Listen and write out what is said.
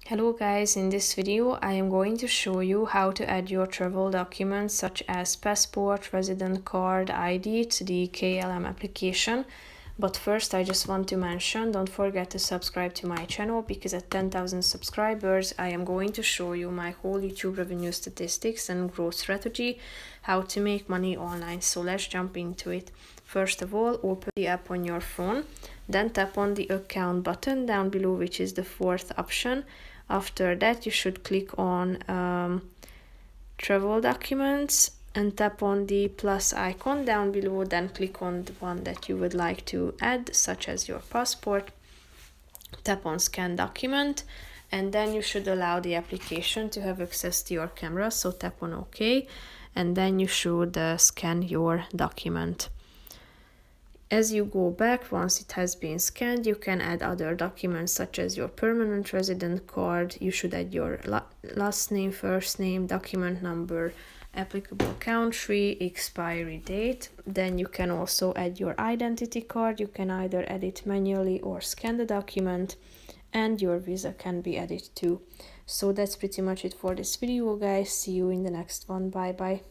Hello guys, in this video I am going to show you how to add your travel documents such as passport, resident card, ID to the KLM application. But first I just want to mention, don't forget to subscribe to my channel because at 10,000 subscribers I am going to show you my whole YouTube revenue statistics and growth strategy, how to make money online. So let's jump into it. First of all, open the app on your phone, then tap on the account button down below, which is the fourth option. After that, you should click on travel documents and tap on the plus icon down below, then click on the one that you would like to add, such as your passport. Tap on scan document, and then you should allow the application to have access to your camera, so tap on OK, and then you should scan your document. As you go back, once it has been scanned, you can add other documents such as your permanent resident card. You should add your last name, first name, document number, applicable country, expiry date. Then you can also add your identity card. You can either add it manually or scan the document, and your visa can be added too. So that's pretty much it for this video, guys. See you in the next one. Bye bye.